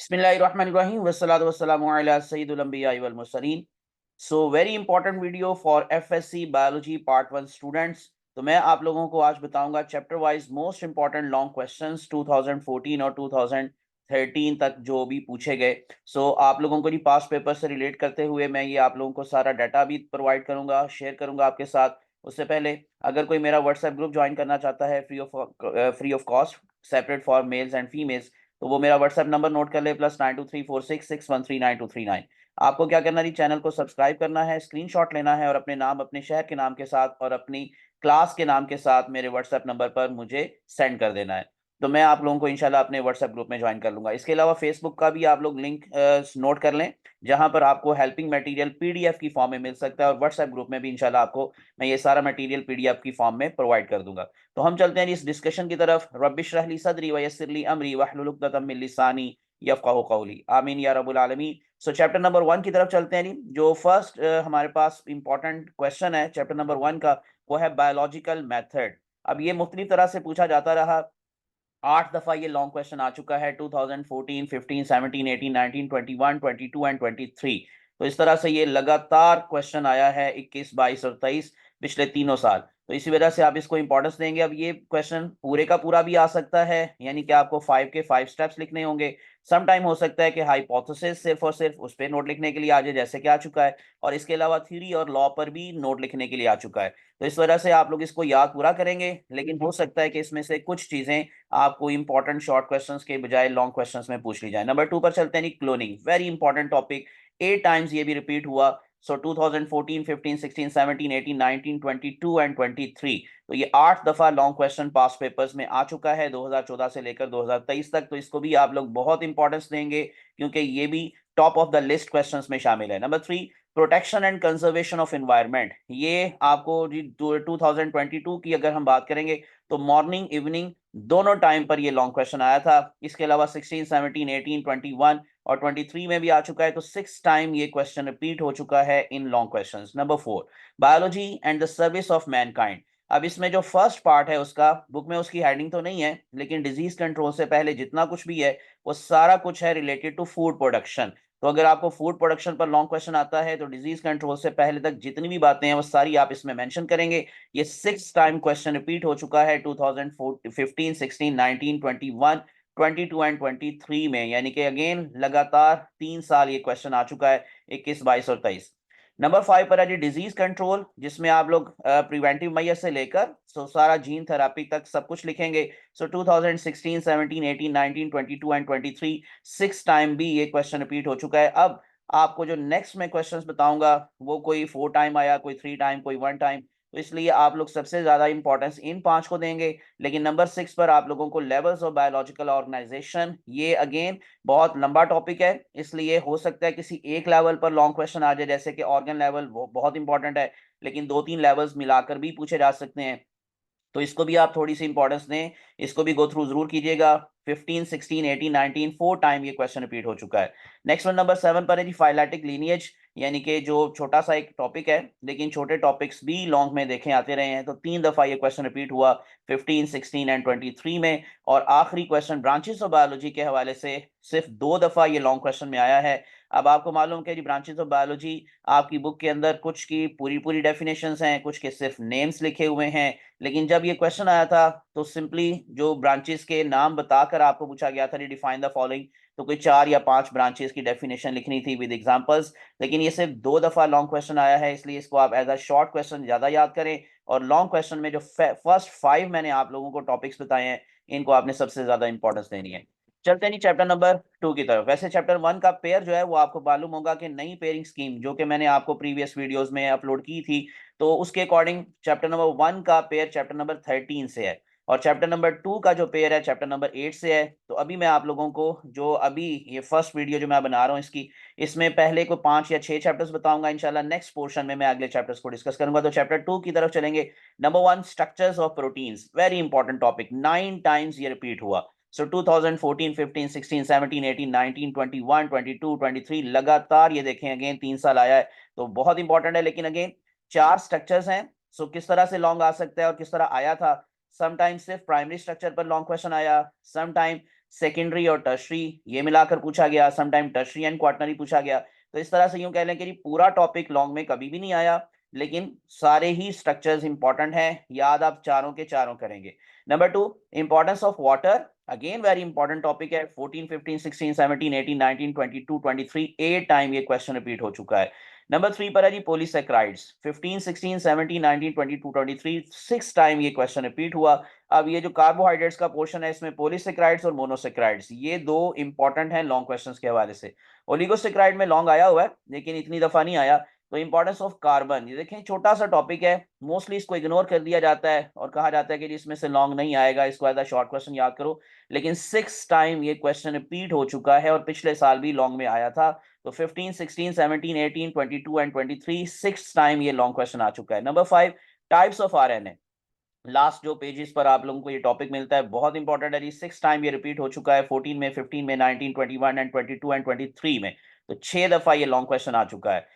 बिस्मिल्लाहिर्रहमानिर्रहीम वस्सलातु वस्सलामु अला सय्यिदिल अंबिया'i वल मुरसलीन। So very important video for FSC biology part 1 students. तो मैं आप लोगों को आज बताऊंगा chapter wise most important long questions 2014 और 2013 तक जो भी पूछे गए। आप लोगों को जी पास्ट पेपर से रिलेट करते हुए मैं ये आप लोगों को सारा डाटा भी प्रोवाइड करूंगा, शेयर करूंगा आपके साथ। उससे पहले अगर कोई मेरा व्हाट्सएप ग्रुप ज्वाइन करना चाहता है free of cost, separate for mails and females, तो वो मेरा व्हाट्सएप नंबर नोट कर ले, +923466139239। आपको क्या करना है, चैनल को सब्सक्राइब करना है, स्क्रीनशॉट लेना है और अपने नाम, अपने शहर के नाम के साथ और अपनी क्लास के नाम के साथ मेरे व्हाट्सएप नंबर पर मुझे सेंड कर देना है। तो मैं आप लोगों को इंशाल्लाह अपने व्हाट्सएप ग्रुप में ज्वाइन कर लूंगा। इसके अलावा फेसबुक का भी आप लोग लिंक नोट कर लें, जहां पर आपको हेल्पिंग मटेरियल पीडीएफ की फॉर्म में मिल सकता है और व्हाट्सएप ग्रुप में भी इंशाल्लाह आपको मैं ये सारा मटेरियल पीडीएफ की फॉर्म में प्रोवाइड कर दूंगा। तो हम चलते हैं इस डिस्कशन की तरफ। रब्बि इश्रह ली सदरी व यस्सिर ली अमरी वहलुल उक़दतम मिन लिसानी यफ़क़हू क़ौली, आमीन या रब्बुल आलमीन। चैप्टर नंबर 1 की तरफ चलते हैं जी। जो फर्स्ट हमारे पास इंपॉर्टेंट क्वेश्चन है चैप्टर नंबर 1 का, वो है बायोलॉजिकल मेथड। अब ये मुख्तलिफ तरह से पूछा जाता रहा, 8 दफा ये लॉन्ग क्वेश्चन आ चुका है, 2014, 15, 17, 18, 19, 21, 22 एंड 23। तो इस तरह से ये लगातार क्वेश्चन आया है 21, 22 और 23 पिछले तीनों साल। तो इसी वजह से आप इसको इंपॉर्टेंस देंगे। अब ये क्वेश्चन पूरे का पूरा भी आ सकता है, यानी कि आपको 5 के 5 स्टेप्स लिखने होंगे। सम टाइम हो सकता है कि हाइपोथेसिस सिर्फ और सिर्फ उस पर नोट लिखने के लिए आ जाए, जैसे कि आ चुका है, और इसके अलावा थ्योरी और लॉ पर भी नोट लिखने के लिए आ चुका है। तो इस वजह से आप लोग इसको याद पूरा करेंगे, लेकिन हो सकता है कि इसमें से कुछ चीजें आपको इंपॉर्टेंट शॉर्ट क्वेश्चंस के बजाय लॉन्ग क्वेश्चंस में पूछ ली जाए। नंबर 2 पर चलते हैं, cloning, very important topic. 8 times ये भी रिपीट हुआ। 2014, 15, 16, 17, 18, 19, 22 एंड 23। तो ये 8 दफा लॉन्ग क्वेश्चन पास पेपर्स में आ चुका है 2014 से लेकर 2023 तक। तो इसको भी आप लोग बहुत इंपॉर्टेंस देंगे, क्योंकि ये भी top of the list questions में शामिल है। Number 3, protection and conservation of environment. ये आपको जी 2022 की अगर हम बात करेंगे तो मॉर्निंग इवनिंग दोनों टाइम पर ये लॉन्ग क्वेश्चन आया था। इसके अलावा 16, 17, 18, 21 और 23 में भी आ चुका है। तो 6 टाइम ये क्वेश्चन रिपीट हो चुका है in long questions. Number 4, biology and the service of Mankind. अब इसमें जो फर्स्ट पार्ट है उसका, बुक में उसकी हेडिंग तो नहीं है, लेकिन डिजीज कंट्रोल से पहले जितना कुछ भी है वो सारा कुछ है रिलेटेड टू फूड प्रोडक्शन। तो अगर आपको फूड प्रोडक्शन पर लॉन्ग क्वेश्चन आता है तो डिजीज कंट्रोल से पहले तक जितनी भी बातें हैं वो सारी आप इसमें मेंशन करेंगे। ये 6 टाइम क्वेश्चन रिपीट हो चुका है 2015, 16, 19, 21, 22 एंड 23 में, यानी कि अगेन लगातार 3 साल ये क्वेश्चन आ चुका है, 21, 22 और 23। नंबर 5 पर है जी डिजीज कंट्रोल, जिसमें आप लोग प्रिवेंटिव मेजर से लेकर सारा जीन थेरापी तक सब कुछ लिखेंगे। 2016, 17, 18, 19, 22 एंड 23, 6 टाइम भी ये क्वेश्चन रिपीट हो चुका है। अब आपको जो नेक्स्ट में क्वेश्चंस बताऊंगा वो कोई 4 टाइम आया, कोई 3 टाइम, कोई 1 टाइम। तो इसलिए आप लोग सबसे ज्यादा इंपॉर्टेंस इन 5 को देंगे। लेकिन नंबर 6 पर आप लोगों को लेवल्स ऑफ बायोलॉजिकल ऑर्गेनाइजेशन, ये अगेन बहुत लंबा टॉपिक है, इसलिए हो सकता है किसी एक लेवल पर लॉन्ग क्वेश्चन आ जाए, जैसे कि ऑर्गन लेवल, वो बहुत इंपॉर्टेंट है, लेकिन 2-3 लेवल्स मिलाकर भी पूछे जा सकते हैं। तो इसको भी आप थोड़ी सी इंपॉर्टेंस दें, इसको भी गो थ्रू जरूर कीजिएगा। 15, 16, 18, 19 4 टाइम ये क्वेश्चन रिपीट हो चुका है। नेक्स्ट वन नंबर 7 पर है जी फाइलेटिक लीनिएज, यानी कि जो छोटा सा एक टॉपिक है, लेकिन छोटे टॉपिक्स भी लॉन्ग में देखे आते रहे हैं। तो 3 दफा ये क्वेश्चन रिपीट हुआ 15, 16 एंड 23 में। और आखिरी क्वेश्चन ब्रांचेस ऑफ बायोलॉजी के हवाले से सिर्फ 2 दफा ये लॉन्ग क्वेश्चन में आया है। अब आपको मालूम है जी ब्रांचेस ऑफ बायोलॉजी आपकी बुक के अंदर कुछ की पूरी पूरी डेफिनेशंस हैं, कुछ के सिर्फ नेम्स लिखे हुए हैं। लेकिन जब ये क्वेश्चन आया था तो सिंपली जो ब्रांचेस के नाम बताकर आपको पूछा गया था, डिफाइन द फॉलोइंग। तो कोई 4 या 5 ब्रांचेस की डेफिनेशन लिखनी थी विद एग्जांपल्स। लेकिन ये सिर्फ 2 दफा लॉन्ग क्वेश्चन आया है, इसलिए इसको आप एज अ शॉर्ट क्वेश्चन ज्यादा याद करें। और लॉन्ग क्वेश्चन में जो फर्स्ट 5 मैंने आप लोगों को टॉपिक्स बताए हैं, इनको आपने सबसे ज्यादा इंपॉर्टेंस देनी है। चलते हैं चैप्टर नंबर 2 की तरफ। वैसे चैप्टर 1 का पेयर जो है वो आपको मालूम होगा कि नई पेयरिंग स्कीम जो कि मैंने आपको प्रीवियस वीडियोस में अपलोड की थी, तो उसके अकॉर्डिंग चैप्टर नंबर 1 का पेयर चैप्टर नंबर 13 से है, और चैप्टर नंबर 2 का जो पेयर है चैप्टर नंबर 8 से है। तो अभी मैं आप लोगों को जो अभी ये फर्स्ट वीडियो जो मैं बना रहा हूँ इसकी, इसमें पहले को 5 या 6 चैप्टर्स बताऊंगा। इंशाल्लाह नेक्स्ट पोर्शन में मैं अगले चैप्टर्स को डिस्कस करूंगा। तो चैप्टर 2 की तरफ चलेंगे। Number 1, structures of proteins, very important topic, 9 times ये रिपीट हुआ। 2014, 15, 16, 17, 18, 19, 21, 22, 23 लगातार ये देखें अगेन 3 साल आया है। तो बहुत इंपॉर्टेंट है। लेकिन अगेन 4 स्ट्रक्चर्स हैं। किस तरह से लॉन्ग आ सकता है और किस तरह आया था। समटाइम सिर्फ प्राइमरी स्ट्रक्चर पर लॉन्ग क्वेश्चन आया, समटाइम सेकेंडरी और टर्शरी ये मिलाकर पूछा गया, समटाइम टर्शरी एंड क्वार्टनरी पूछा गया। तो इस तरह से यूं कह लें कि पूरा टॉपिक लॉन्ग में कभी भी नहीं आया, लेकिन सारे ही स्ट्रक्चर्स इंपॉर्टेंट हैं, याद आप चारों के चारों करेंगे। Number 2, importance of water, again very important topic है। 14, 15, 16, 17, 18, 19, 22, 23 8 टाइम ये क्वेश्चन रिपीट हो चुका है। नंबर 3 पर है जी पॉलीसेक्राइड्स, 15, 16, 17, 19, 22, 23 6 टाइम ये क्वेश्चन रिपीट हुआ। अब ये जो कार्बोहाइड्रेट्स का पोर्शन है, इसमें पॉलीसेक्राइड्स और मोनोसेक्राइड्स ये दो इंपॉर्टेंट हैं लॉन्ग क्वेश्चंस के हवाले से। ओलिगोसेक्राइड में लॉन्ग आया हुआ है, लेकिन इतनी दफा नहीं आया। तो इंपॉर्टेंस ऑफ कार्बन, ये देखें छोटा सा टॉपिक है, मोस्टली इसको इग्नोर कर दिया जाता है और कहा जाता है कि इसमें से लॉन्ग नहीं आएगा, इसको एज अ शॉर्ट क्वेश्चन याद करो। लेकिन 6 टाइम ये क्वेश्चन रिपीट हो चुका है और पिछले साल भी लॉन्ग में आया था। तो 15, 16, 17, 18, 22 एंड 23 6 टाइम ये लॉन्ग क्वेश्चन आ चुका है। Number 5, types of RNA, last जो पेजेस पर आप लोगों को ये टॉपिक मिलता है, बहुत इंपॉर्टेंट है जी। 6 टाइम ये रिपीट हो चुका है, 14 में, 15 में, 19, 21 एंड 22 एंड 23 में। तो 6 दफा ये लॉन्ग क्वेश्चन आ चुका है।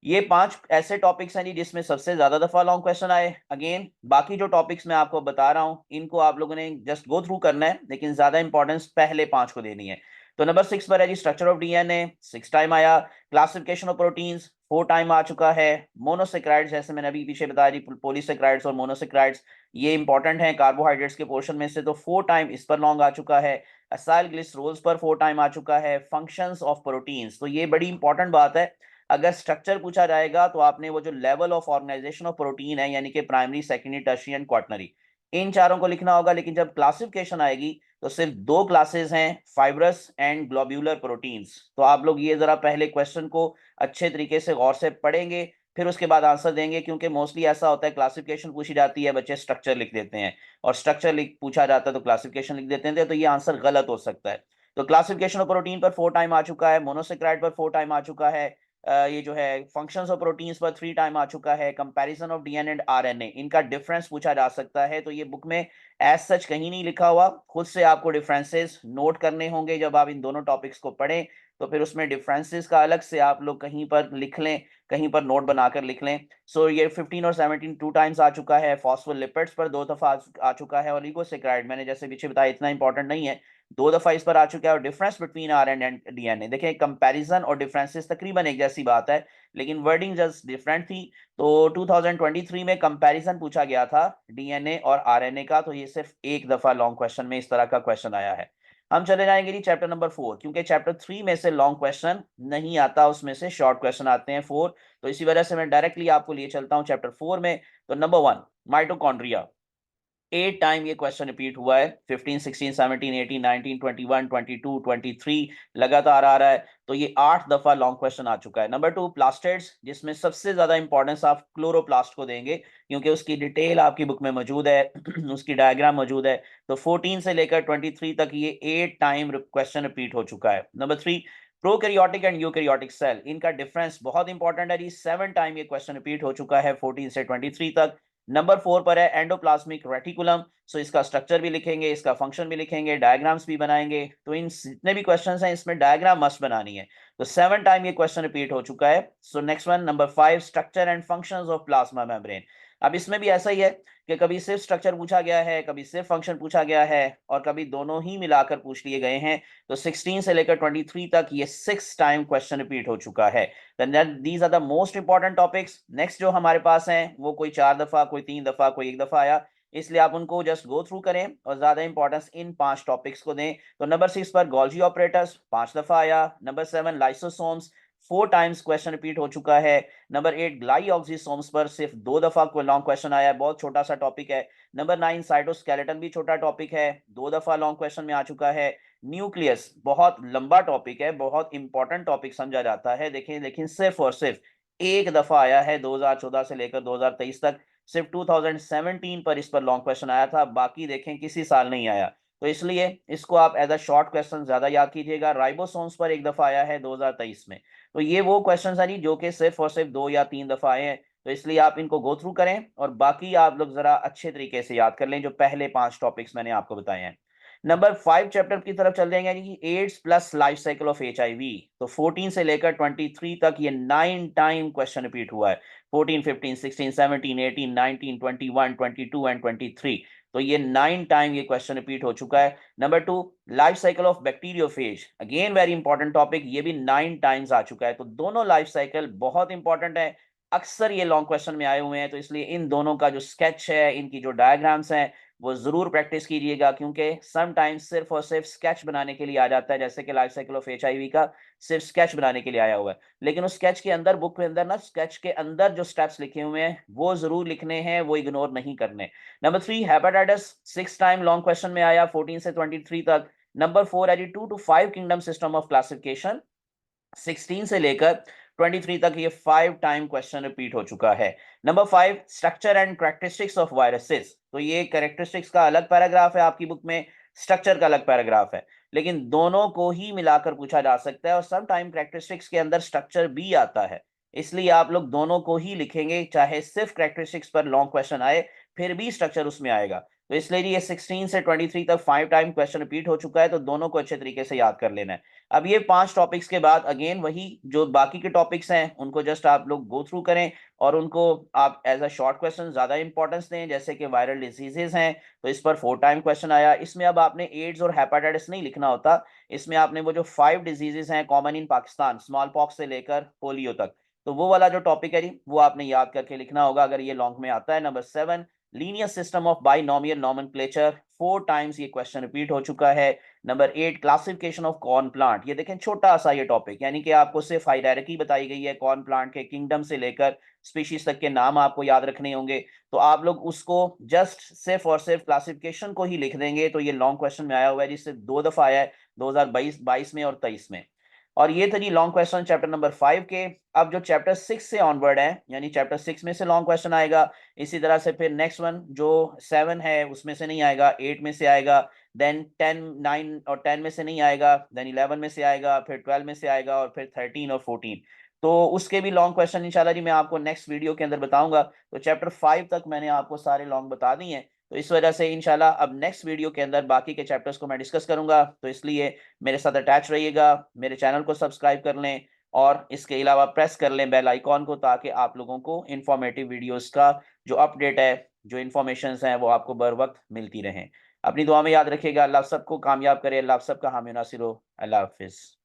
ये 5 ऐसे टॉपिक्स हैं जी जिसमें सबसे ज्यादा दफा लॉन्ग क्वेश्चन आए। अगेन बाकी जो टॉपिक्स मैं आपको बता रहा हूं, इनको आप लोगों ने जस्ट गो थ्रू करना है, लेकिन ज्यादा इंपॉर्टेंस पहले 5 को देनी है। तो नंबर 6 पर है जी स्ट्रक्चर ऑफ डीएनए, 6 टाइम आया। क्लासिफिकेशन ऑफ प्रोटीन्स 4 टाइम आ चुका है। मोनोसेक्राइड्स, जैसे मैंने अभी पीछे बताया जी, पॉलीसेक्राइड्स और मोनोसेक्राइड्स ये इंपॉर्टेंट हैं कार्बोहाइड्रेट्स के पोर्शन में से, तो 4 टाइम इस पर लॉन्ग आ चुका है। असाइल ग्लिसरोल्स पर 4 टाइम आ चुका है। फंक्शंस ऑफ प्रोटीन्स, तो ये बड़ी इंपॉर्टेंट बात है, अगर स्ट्रक्चर पूछा जाएगा तो आपने वो जो level of organization of protein है, यानी कि primary, secondary, tertiary and quaternary, इन चारों को लिखना होगा। लेकिन जब क्लासिफिकेशन आएगी तो सिर्फ 2 क्लासेस हैं, फाइब्रस एंड ग्लोब्यूलर प्रोटीन्स। तो आप लोग ये जरा पहले क्वेश्चन को अच्छे तरीके से गौर से पढ़ेंगे, फिर उसके बाद आंसर देंगे, क्योंकि मोस्टली ऐसा होता है क्लासिफिकेशन पूछी जाती है, बच्चे स्ट्रक्चर लिख देते हैं, और स्ट्रक्चर लिख पूछा जाता है तो क्लासिफिकेशन लिख देते हैं, तो ये आंसर गलत हो सकता है। तो क्लासिफिकेशन ऑफ प्रोटीन पर 4 टाइम आ चुका है, मोनोसेक्राइड पर 4 टाइम आ चुका है, ये जो है फंक्शंस ऑफ प्रोटीन्स पर 3 टाइम आ चुका है। Comparison of DNA and RNA, इनका डिफरेंस पूछा जा सकता है। तो ये बुक में एज सच कहीं नहीं लिखा हुआ, खुद से आपको डिफरेंसेस नोट करने होंगे जब आप इन दोनों टॉपिक्स को पढ़ें। तो फिर उसमें डिफरेंसेस का अलग से आप लोग कहीं पर लिख लें, कहीं पर नोट बनाकर लिख लें। सो ये 15 और 17 2 टाइम्स आ चुका है। फॉस्फोलिपिड्स पर 2 दफा आ चुका है। और ओलिगोसेक्राइड मैंने जैसे पीछे बताया इतना इंपॉर्टेंट नहीं है, 2 दफा इस पर आ चुका है। और difference between RNA and DNA, देखिए कंपैरिजन और डिफरेंसेस तकरीबन एक जैसी बात है, लेकिन वर्डिंग जस्ट डिफरेंट थी। तो 2023 में कंपैरिजन पूछा गया था डीएनए और आरएनए का, तो ये सिर्फ एक दफा लॉन्ग क्वेश्चन में इस तरह का क्वेश्चन आया है। हम चले जाएंगे जी चैप्टर नंबर 4, क्योंकि चैप्टर 3 में से लॉन्ग क्वेश्चन नहीं आता, उसमें से शॉर्ट क्वेश्चन आते हैं 4। तो इसी वजह से मैं डायरेक्टली आपको लिए चलता हूं चैप्टर 4 में। तो नंबर 1, माइटोकॉन्ड्रिया, 8 टाइम ये क्वेश्चन रिपीट हुआ है। 15, 16, 17, 18, 19, 21, 22, 23 लगातार आ रहा है। तो ये 8 दफा लॉन्ग क्वेश्चन आ चुका है। नंबर 2, प्लास्टेड्स, जिसमें सबसे ज्यादा इंपॉर्टेंस आप क्लोरोप्लास्ट को देंगे, क्योंकि उसकी डिटेल आपकी बुक में मौजूद है उसकी डायग्राम मौजूद है। तो 14 से लेकर 23 तक ये 8 टाइम क्वेश्चन रिपीट हो चुका है। Number 3, prokaryotic and eukaryotic cell, इनका डिफरेंस बहुत इंपॉर्टेंट है जी। 7 टाइम ये क्वेश्चन रिपीट हो चुका है 14 से 23 तक। नंबर 4 पर है एंडोप्लाज्मिक रेटिकुलम। सो इसका स्ट्रक्चर भी लिखेंगे, इसका फंक्शन भी लिखेंगे, डायग्राम्स भी बनाएंगे। तो इन जितने भी क्वेश्चंस हैं इसमें डायग्राम मस्ट बनानी है। तो 7 टाइम ये क्वेश्चन रिपीट हो चुका है। So next one, number 5, structure and functions of plasma membrane. अब इसमें भी ऐसा ही है कि कभी सिर्फ स्ट्रक्चर पूछा गया है, कभी सिर्फ फंक्शन पूछा गया है, और कभी दोनों ही मिलाकर पूछ लिए गए हैं। तो 16 से लेकर 23 तक ये 6 टाइम क्वेश्चन रिपीट हो चुका है। These are the most important topics. Next जो हमारे पास हैं वो कोई 4 दफा, कोई 3 दफा, कोई 1 दफा आया, इसलिए आप उनको जस्ट गो थ्रू करें और ज्यादा इंपॉर्टेंस इन 5 टॉपिक्स को दें। तो नंबर 6 पर गोल्जी ऑपरेटर्स 5 दफा आया। Number 7, lysosomes 4 times question repeat हो चुका है। नंबर 8, ग्लाइऑक्सिसोम्स पर सिर्फ 2 दफा कोई लॉन्ग क्वेश्चन आया है, बहुत छोटा सा टॉपिक है। नंबर 9, साइटोस्केलेटन भी छोटा टॉपिक है, 2 दफा लॉन्ग क्वेश्चन में आ चुका है। न्यूक्लियस बहुत लंबा टॉपिक है, बहुत इंपॉर्टेंट टॉपिक समझा जाता है, देखें, लेकिन सिर्फ और सिर्फ एक दफा आया है 2014 से लेकर 2023 तक। सिर्फ 2017 पर इस पर लॉन्ग क्वेश्चन आया था, बाकी देखें किसी साल नहीं आया। तो इसलिए इसको आप एज अ शॉर्ट क्वेश्चन ज्यादा याद कीजिएगा। राइबोसोम्स पर एक दफा आया है 2023 में। तो ये वो क्वेश्चन है जो कि सिर्फ और सिर्फ 2 या 3 दफा आए हैं। तो इसलिए आप इनको गो थ्रू करें और बाकी आप लोग जरा अच्छे तरीके से याद कर लें जो पहले 5 टॉपिक्स मैंने आपको बताए हैं। नंबर 5 चैप्टर की तरफ चल जाएंगे कि AIDS plus life cycle of HIV। तो 14 से लेकर 23 तक ये 9 टाइम क्वेश्चन रिपीट हुआ है। 14, 15, 16, 17, 18, 19, 21, 22 एंड 23। तो ये 9 टाइम ये क्वेश्चन रिपीट हो चुका है। Number 2, life cycle of bacteriophage, again very important topic, ये भी 9 टाइम्स आ चुका है। तो दोनों लाइफ साइकिल बहुत इंपॉर्टेंट है, अक्सर ये लॉन्ग क्वेश्चन में आए हुए हैं, तो इसलिए इन दोनों का जो स्केच है, इनकी जो डायग्राम्स हैं, वो जरूर प्रैक्टिस कीजिएगा, क्योंकि समटाइम्स सिर्फ और सिर्फ स्केच बनाने के लिए आ जाता है, जैसे कि लाइफ साइकिल ऑफ HIV का सिर्फ स्केच बनाने के लिए आया हुआ है, लेकिन उस स्केच के अंदर, बुक के अंदर ना, स्केच के अंदर जो स्टेप्स लिखे हुए हैं वो जरूर लिखने हैं, वो इग्नोर नहीं करने। Number 3, hepatitis 6 time long question में आया 14 से 23 तक। नंबर 4 है जी 2 to 5 kingdom system of classification, 16 से लेकर 23 तक ये 5 टाइम क्वेश्चन रिपीट हो चुका है। Number 5, structure and characteristics of viruses, तो ये कैरेक्टरिस्टिक्स का अलग पैराग्राफ है आपकी बुक में, स्ट्रक्चर का अलग पैराग्राफ है, लेकिन दोनों को ही मिलाकर पूछा जा सकता है, और सम टाइम कैरेक्टरिस्टिक्स के अंदर स्ट्रक्चर भी आता है, इसलिए आप लोग दोनों को ही लिखेंगे, चाहे सिर्फ कैरेक्टरिस्टिक्स पर लॉन्ग क्वेश्चन आए फिर भी स्ट्रक्चर उसमें आएगा। तो इसलिए ये 16 से 23 तक 5 टाइम क्वेश्चन रिपीट हो चुका है, तो दोनों को अच्छे तरीके से याद कर लेना है। अब ये 5 टॉपिक्स के बाद अगेन वही जो बाकी के टॉपिक्स हैं उनको जस्ट आप लोग गो थ्रू करें, और उनको आप एज अ शॉर्ट क्वेश्चन ज्यादा इंपॉर्टेंस दें, जैसे कि वायरल डिजीजेस हैं, तो इस पर 4 टाइम क्वेश्चन आया। इसमें अब आपने एड्स और हेपेटाइटिस नहीं लिखना होता, इसमें आपने वो जो 5 डिजीजेस हैं common in Pakistan, small pox से लेकर पोलियो तक, तो वो वाला जो टॉपिक है जी वो आपने याद करके लिखना होगा, अगर ये लॉन्ग में आता है। Number 7, linear system of binomial nomenclature, 4 times ये क्वेश्चन रिपीट हो चुका है। Number 8, classification of corn plant, ये देखें छोटा सा ये टॉपिक, यानी कि आपको सिर्फ हायरार्की बताई गई है, कॉर्न प्लांट के किंगडम से लेकर स्पीशीज तक के नाम आपको याद रखने होंगे, तो आप लोग उसको जस्ट सिर्फ और सिर्फ क्लासिफिकेशन को ही लिख देंगे, तो ये लॉन्ग क्वेश्चन में आया हुआ है, जिससे 2 दफा आया है, 2022 में और 23 में। और ये था जी लॉन्ग क्वेश्चन चैप्टर नंबर 5 के। अब जो चैप्टर 6 से ऑनवर्ड है, यानी चैप्टर 6 में से लॉन्ग क्वेश्चन आएगा, इसी तरह से फिर नेक्स्ट वन जो 7 है उसमें से नहीं आएगा, 8 में से आएगा, देन 10, 9 और 10 में से नहीं आएगा, देन 11 में से आएगा, फिर 12 में से आएगा, और फिर 13 और 14, तो उसके भी लॉन्ग क्वेश्चन इंशाल्लाह जी मैं आपको नेक्स्ट वीडियो के अंदर बताऊंगा। तो चैप्टर 5 तक मैंने आपको सारे लॉन्ग बता दिए हैं, तो इस वजह से इंशाल्लाह अब नेक्स्ट वीडियो के अंदर बाकी के चैप्टर्स को मैं डिस्कस करूंगा, तो इसलिए मेरे साथ अटैच रहिएगा, मेरे चैनल को सब्सक्राइब कर लें, और इसके अलावा प्रेस कर लें बेल आइकॉन को, ताकि आप लोगों को इंफॉर्मेटिव वीडियोस का जो अपडेट है, जो इन्फॉर्मेशन हैं, वो आपको बर वक्त मिलती रहें। अपनी दुआ में याद रखिएगा। अल्लाह सबको कामयाब करे, अल्लाह सबका हामी नासिर हो। अल्लाह हाफिज़।